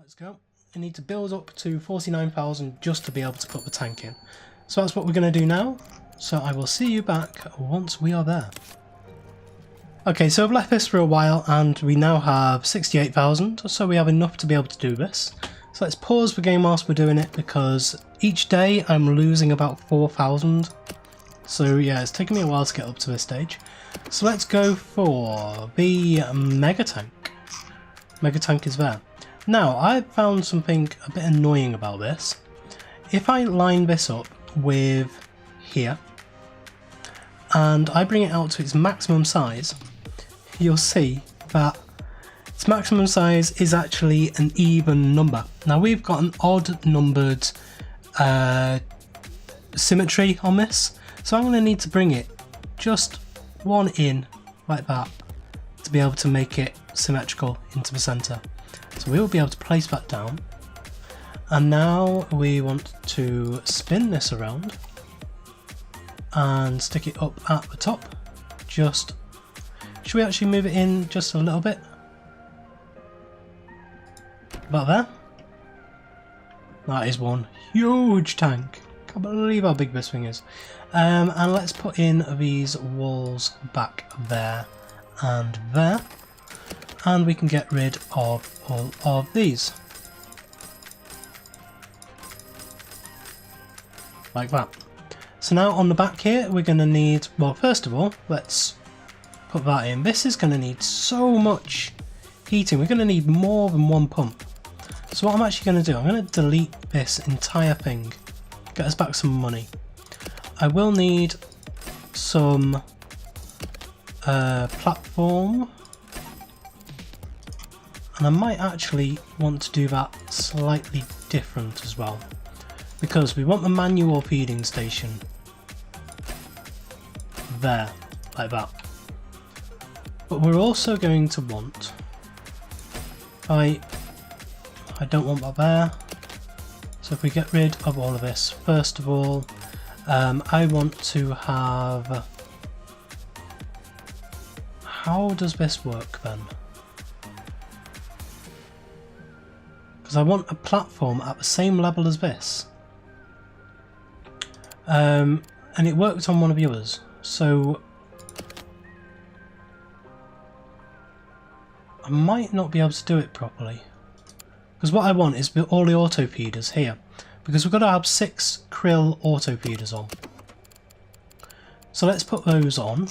Let's go. I need to build up to 49,000 just to be able to put the tank in. So that's what we're going to do now. So I will see you back once we are there. Okay, so I've left this for a while and we now have 68,000, so we have enough to be able to do this. So let's pause the game whilst we're doing it because each day I'm losing about 4,000. So yeah, it's taken me a while to get up to this stage. So let's go for the mega tank. Mega tank is there. Now, I've found something a bit annoying about this. If I line this up with here, and I bring it out to its maximum size, you'll see that its maximum size is actually an even number. Now, we've got an odd numbered symmetry on this, so I'm going to need to bring it just one in, like that, to be able to make it symmetrical into the centre. So we will be able to place that down, and now we want to spin this around and stick it up at the top. Should we actually move it in just a little bit? About there. That is one huge tank. Can't believe how big this thing is. And let's put in these walls back there and there. And we can get rid of all of these. Like that. So now on the back here we're going to need, well, first of all, let's put that in. This is going to need so much heating. We're going to need more than one pump. So what I'm actually going to do, I'm going to delete this entire thing. Get us back some money. I will need some platform. And I might actually want to do that slightly different as well, because we want the manual feeding station there, like that. But we're also going to want, I don't want that there, so if we get rid of all of this, first of all, I want to have, how does this work then? Because I want a platform at the same level as this. And it worked on one of the others. So I might not be able to do it properly. Because what I want is all the auto feeders here. Because we've got to have 6 krill auto feeders on. So let's put those on.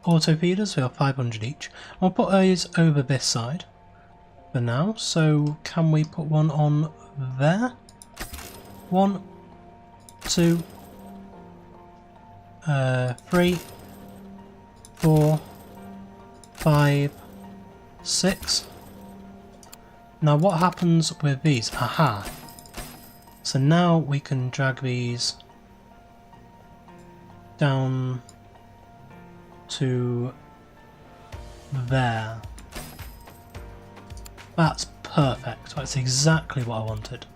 Auto feeders, we have 500 each. I'll put those over this side for now. So can we put one on there? 1, 2, 3, 4, 5, 6. Now what happens with these? Aha! So now we can drag these down to there. That's perfect. That's exactly what I wanted.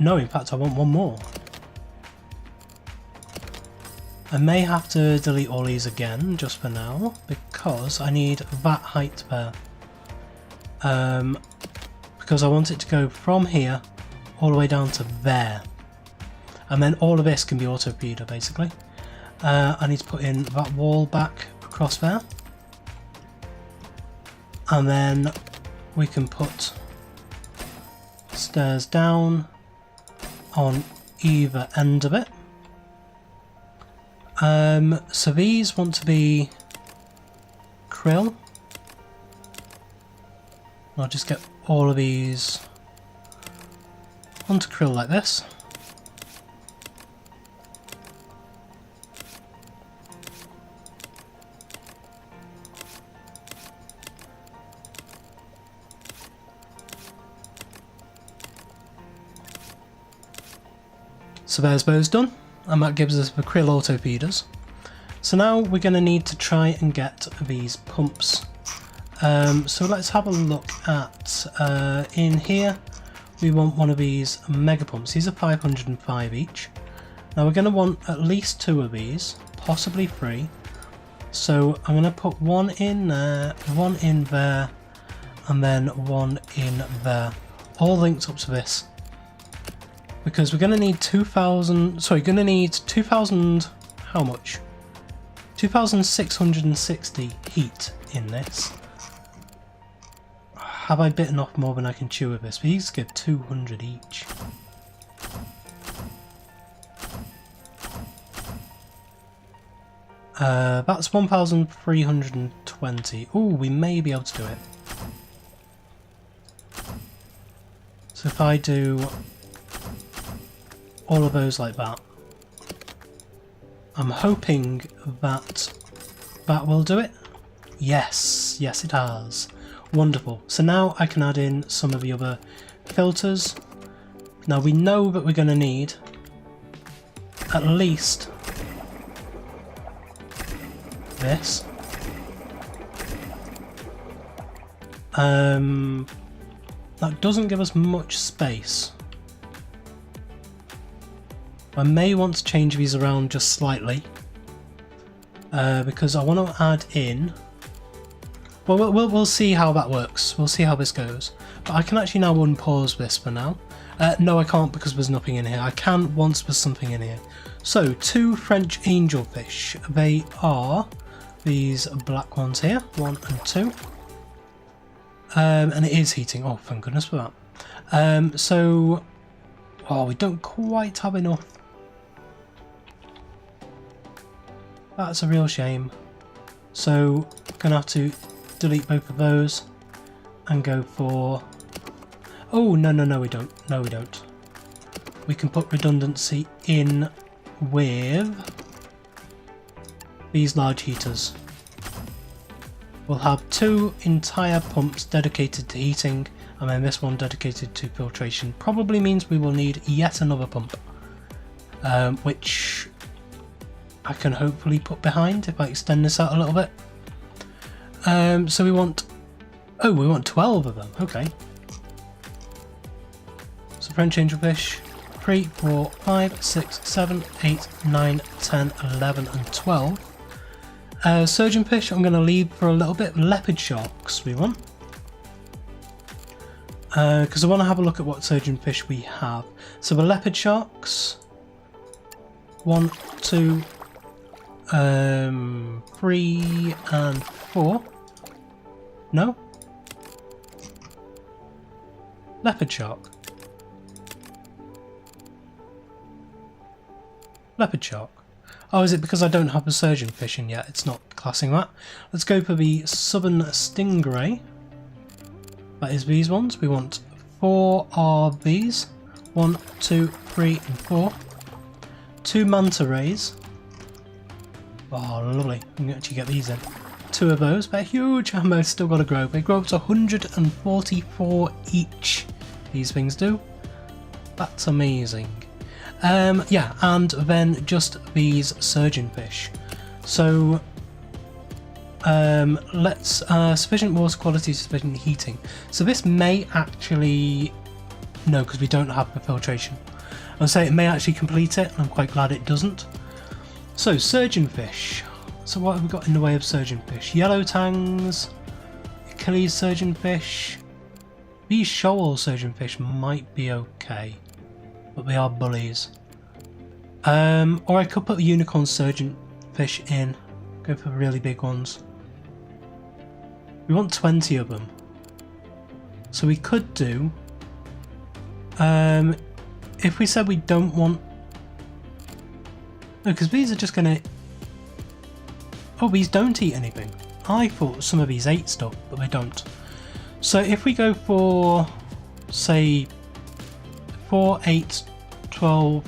No, in fact I want one more. I may have to delete all these again just for now because I need that height there. Because I want it to go from here all the way down to there. And then all of this can be auto feeder basically. I need to put in that wall back across there. And then we can put stairs down on either end of it. So these want to be krill. I'll just get all of these onto krill like this. So there's those done, and that gives us the krill auto feeders. So now we're going to need to try and get these pumps. So let's have a look at, in here, we want one of these mega pumps. These are 505 each. Now we're going to want at least 2 of these, possibly 3. So I'm going to put one in there, one in there, and then one in there, all linked up to this. Because we're going to need 2,000, sorry, going to need 2,000, how much? 2,660 heat in this. Have I bitten off more than I can chew with this? These give 200 each. That's 1,320. Oh, we may be able to do it. So if I do all of those like that, I'm hoping that that will do it. Yes, yes it has. Wonderful. So now I can add in some of the other filters. Now we know that we're going to need at least this. That doesn't give us much space. I may want to change these around just slightly because I want to add in. Well, we'll see how that works. We'll see how this goes. But I can actually now unpause this for now. No, I can't because there's nothing in here. I can once there's something in here. So, 2 French angelfish. They are these black ones here, 1 and 2. And it is heating. Oh, thank goodness for that. So, oh, we don't quite have enough. That's a real shame. So, gonna have to delete both of those and go for. Oh no we don't. No we don't. We can put redundancy in with these large heaters. We'll have 2 entire pumps dedicated to heating, and then this one dedicated to filtration. Probably means we will need yet another pump, which I can hopefully put behind if I extend this out a little bit. So we want 12 of them. Okay. So French angelfish, 3, 4, 5, 6, 7, 8, 9, 10, 11 and 12. Surgeonfish I'm going to leave for a little bit. Leopard sharks we want. Because I want to have a look at what surgeonfish we have. So the leopard sharks, 1, 2, 3 and 4. No? Leopard shark. Leopard shark. Oh, is it because I don't have the surgeonfish in yet? It's not classing that. Let's go for the southern stingray. That is these ones. We want 4 of these. 1, 2, 3 and 4. 2 manta rays. Oh, lovely. We can actually get these in. 2 of those. They're huge and they've still got to grow. They grow up to 144 each. These things do. That's amazing. Yeah, and then just these surgeonfish. So let's sufficient water quality, sufficient heating. So this may actually no, because we don't have the filtration. I'll say it may actually complete it. I'm quite glad it doesn't. So surgeonfish. So what have we got in the way of surgeonfish? Yellow tangs, Achilles surgeonfish. These shoal surgeonfish might be okay, but they are bullies. Or I could put the unicorn surgeonfish in. Go for the really big ones. We want 20 of them. So we could do. If we said we don't want. No, because these are just gonna. Oh, these don't eat anything. I thought some of these ate stuff, but they don't. So if we go for, say, 4, 8, 12,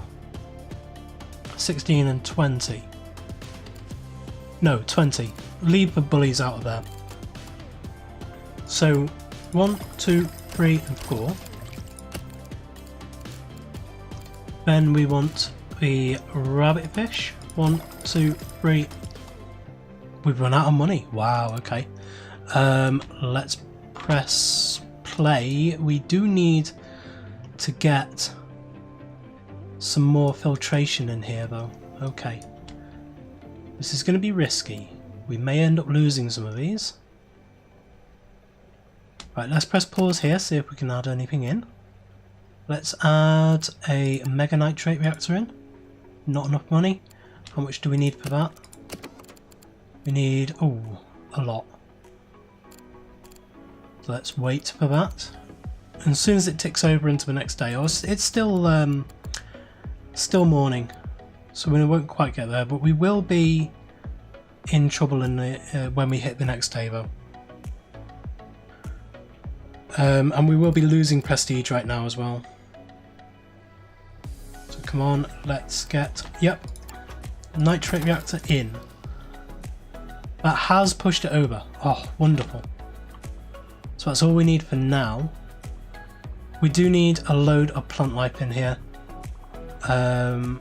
16 and 20. No, 20. Leave the bullies out of there. So 1, 2, 3 and 4. Then we want the rabbit fish. 1, 2, 3. We've run out of money. Wow, okay. Let's press play. We do need to get some more filtration in here though. Okay. This is going to be risky. We may end up losing some of these. Right, let's press pause here, see if we can add anything in. Let's add a mega nitrate reactor in. Not enough money. How much do we need for that? We need, oh, a lot. So let's wait for that. And as soon as it ticks over into the next day, it's still morning, so we won't quite get there, but we will be in trouble when we hit the next day though. And we will be losing prestige right now as well. So come on, let's get, yep, nitrate reactor in. That has pushed it over. Oh, wonderful. So that's all we need for now. We do need a load of plant life in here. But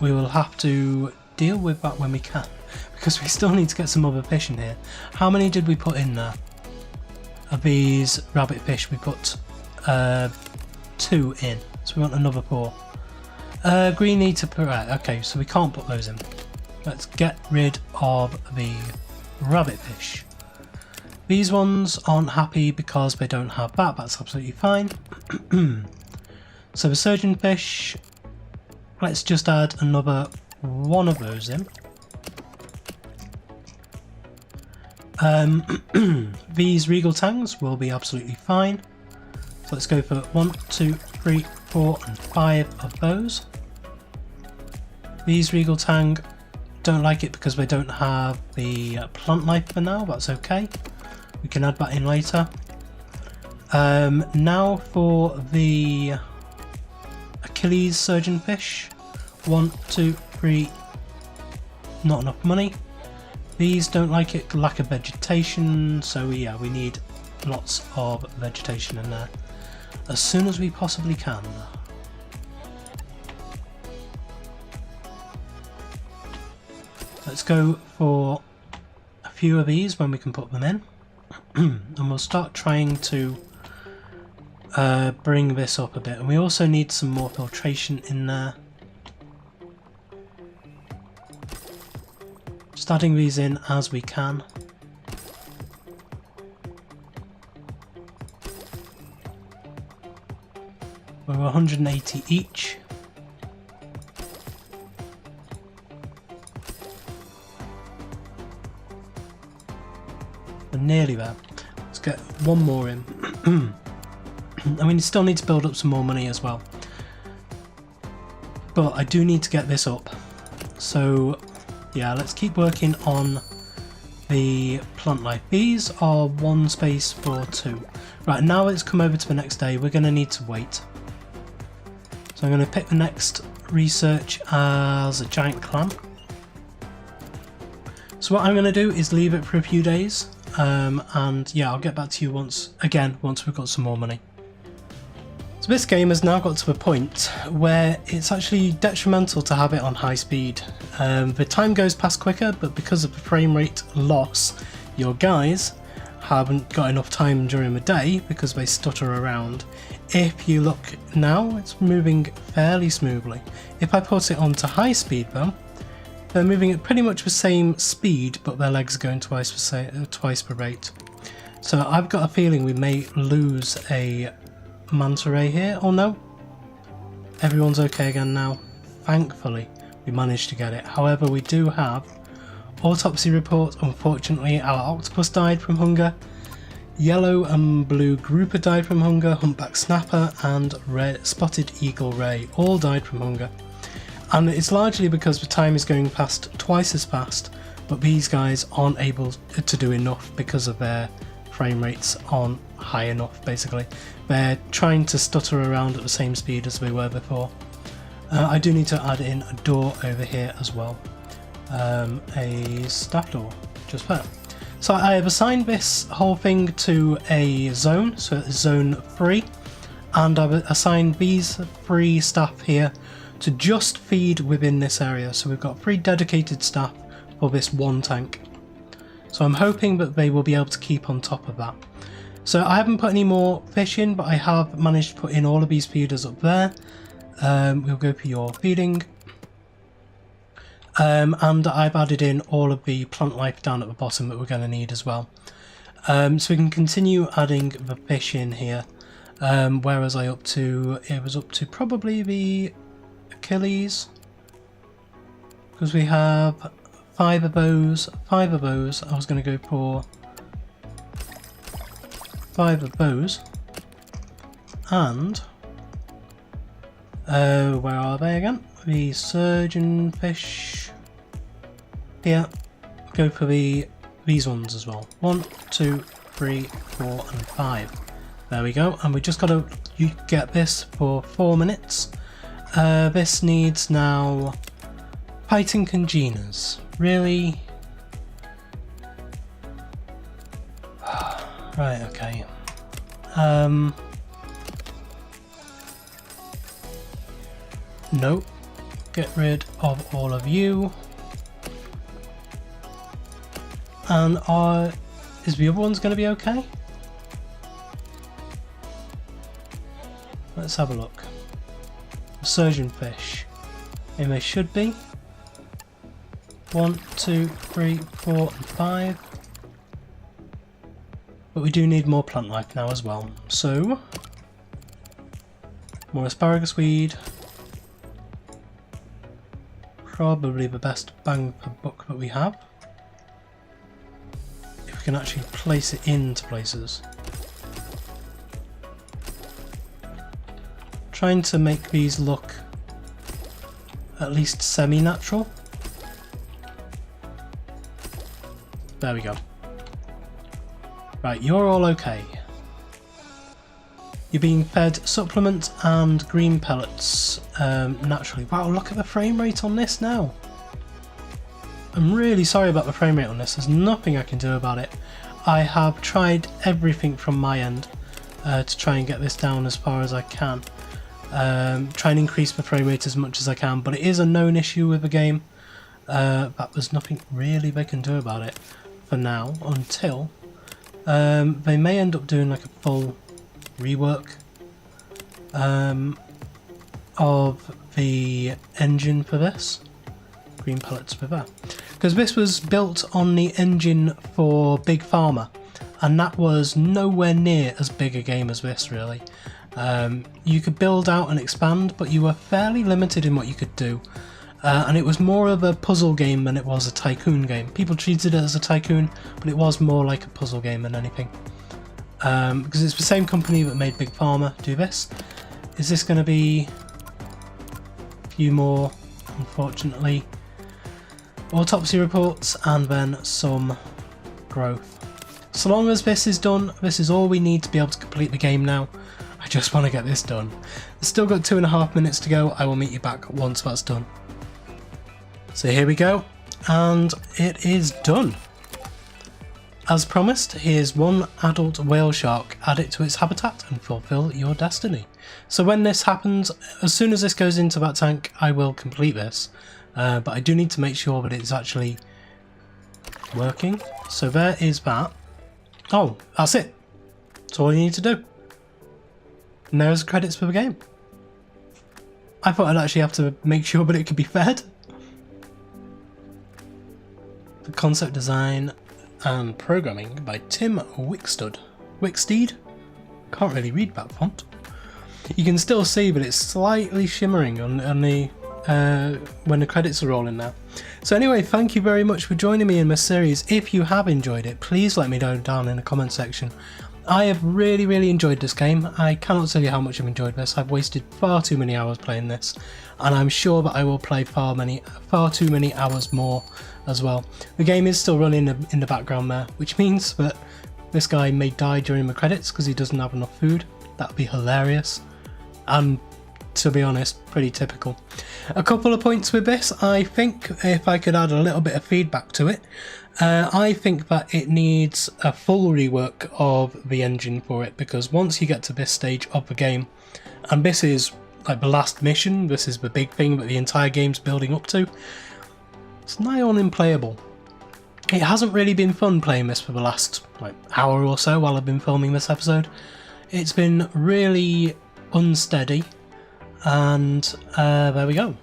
we will have to deal with that when we can, because we still need to get some other fish in here. How many did we put in there? Of these rabbit fish, we put 2 in, so we want another 4. Green need to put, right, okay, so we can't put those in. Let's get rid of the rabbit fish. These ones aren't happy because they don't have that, that's absolutely fine. So the surgeon fish, let's just add another 1 of those in. These regal tangs will be absolutely fine. So let's go for 1, 2, 3, 4 and 5 of those. These regal tang, don't like it because they don't have the plant life for now, that's okay. We can add that in later. Now for the Achilles surgeon fish. 1, 2, 3, not enough money. These don't like it, lack of vegetation, so yeah, we need lots of vegetation in there as soon as we possibly can. Let's go for a few of these when we can put them in. And we'll start trying to bring this up a bit, and we also need some more filtration in there. Just adding these in as we can. We're 180 each. We're nearly there. Let's get 1 more in. I mean, you still need to build up some more money as well. But I do need to get this up. So yeah, let's keep working on the plant life. These are 1 space for 2. Right, now it's come over to the next day. We're going to need to wait. So I'm going to pick the next research as a giant clam. So what I'm going to do is leave it for a few days. And yeah, I'll get back to you once we've got some more money. So this game has now got to a point where it's actually detrimental to have it on high speed. The time goes past quicker, but because of the frame rate loss, your guys haven't got enough time during the day because they stutter around. If you look now, it's moving fairly smoothly. If I put it onto high speed though, they're moving at pretty much the same speed, but their legs are going twice the rate. So I've got a feeling we may lose a manta ray here. Oh no, everyone's okay again now. Thankfully we managed to get it. However, we do have autopsy report. Unfortunately, our octopus died from hunger, yellow and blue grouper died from hunger, humpback snapper and red spotted eagle ray all died from hunger. And it's largely because the time is going past twice as fast, but these guys aren't able to do enough because of their frame rates aren't high enough. Basically, they're trying to stutter around at the same speed as they were before. I do need to add in a door over here as well, a staff door just there. So I have assigned this whole thing to a zone, so it's zone 3, and I've assigned these 3 staff here to just feed within this area. So we've got 3 dedicated staff for this 1 tank. So I'm hoping that they will be able to keep on top of that. So I haven't put any more fish in, but I have managed to put in all of these feeders up there. We'll go for your feeding. And I've added in all of the plant life down at the bottom that we're going to need as well. So we can continue adding the fish in here. Where was I up to? It was up to probably the Achilles, because we have 5 of those. 5 of those. I was going to go for 5 of those. And where are they again? The surgeon fish. Yeah, go for these ones as well. 1, 2, 3, 4, and 5. There we go. And we just got to get this for 4 minutes. This needs now fighting congeners. Really? Right. Okay. Nope. Get rid of all of you. And is the other one's going to be okay? Let's have a look. Surgeon fish. And they should be. 1, 2, 3, 4, and 5. But we do need more plant life now as well. So, more asparagus weed. Probably the best bang per buck that we have. If we can actually place it into places. Trying to make these look at least semi-natural. There we go. Right, you're all okay. You're being fed supplements and green pellets naturally. Wow, look at the frame rate on this now. I'm really sorry about the frame rate on this. There's nothing I can do about it. I have tried everything from my end to try and get this down as far as I can. Try and increase the frame rate as much as I can, but it is a known issue with the game. But there's nothing really they can do about it for now, until they may end up doing like a full rework of the engine for this. Green pellets with that, because this was built on the engine for Big Pharma, and that was nowhere near as big a game as this really. You could build out and expand, but you were fairly limited in what you could do. And it was more of a puzzle game than it was a tycoon game. People treated it as a tycoon, but it was more like a puzzle game than anything. Because it's the same company that made Big Pharma do this. Is this going to be a few more, unfortunately? Autopsy reports and then some growth. So long as this is done, this is all we need to be able to complete the game now. I just want to get this done. I've still got 2.5 minutes to go. I will meet you back once that's done. So here we go, and it is done. As promised, here's one adult whale shark. Add it to its habitat and fulfill your destiny. So when this happens, as soon as this goes into that tank, I will complete this. But I do need to make sure that it's actually working. So there is that. Oh, that's it. That's all you need to do. And there's the credits for the game. I thought I'd actually have to make sure that it could be fed. The concept design and programming by Tim Wicksteed. Can't really read that font. You can still see, but it's slightly shimmering on the when the credits are rolling now. So anyway, thank you very much for joining me in this series. If you have enjoyed it, please let me know down in the comment section. I have really enjoyed this game. I cannot tell you how much I've enjoyed this. I've wasted far too many hours playing this, and I'm sure that I will play far too many hours more as well. The game is still running in the background there, which means that this guy may die during the credits because he doesn't have enough food. That would be hilarious, and to be honest, pretty typical. A couple of points with this. I think if I could add a little bit of feedback to it, I think that it needs a full rework of the engine for it, because once you get to this stage of the game, and this is like the last mission, this is the big thing that the entire game's building up to, it's nigh on unplayable. It hasn't really been fun playing this for the last hour or so while I've been filming this episode. It's been really unsteady, and there we go.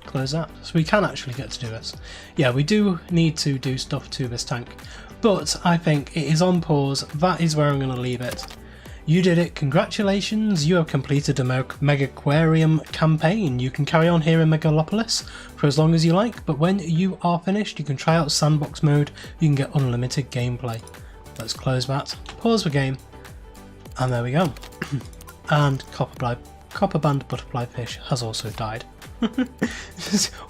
Close that. So we can actually get to do this. Yeah, we do need to do stuff to this tank. But I think it is on pause. That is where I'm going to leave it. You did it, congratulations, you have completed a Megaquarium campaign. You can carry on here in Megalopolis for as long as you like, but when you are finished you can try out sandbox mode, you can get unlimited gameplay. Let's close that, pause the game, and there we go. And copper band butterfly fish has also died.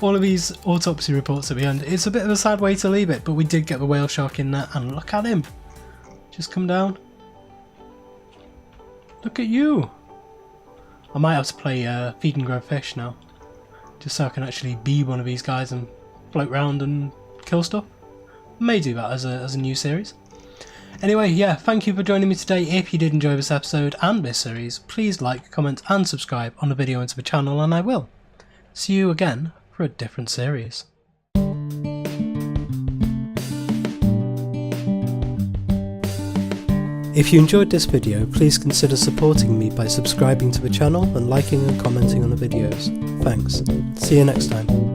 All of these autopsy reports at the end, it's a bit of a sad way to leave it, but we did get the whale shark in there, and look at him, just come down. Look at you! I might have to play feed and grow fish now, just so I can actually be one of these guys and float around and kill stuff. May do that as a new series. Anyway, yeah, thank you for joining me today. If you did enjoy this episode and this series, please like, comment and subscribe on the video into the channel, and I will see you again for a different series. If you enjoyed this video, please consider supporting me by subscribing to the channel and liking and commenting on the videos. Thanks. See you next time.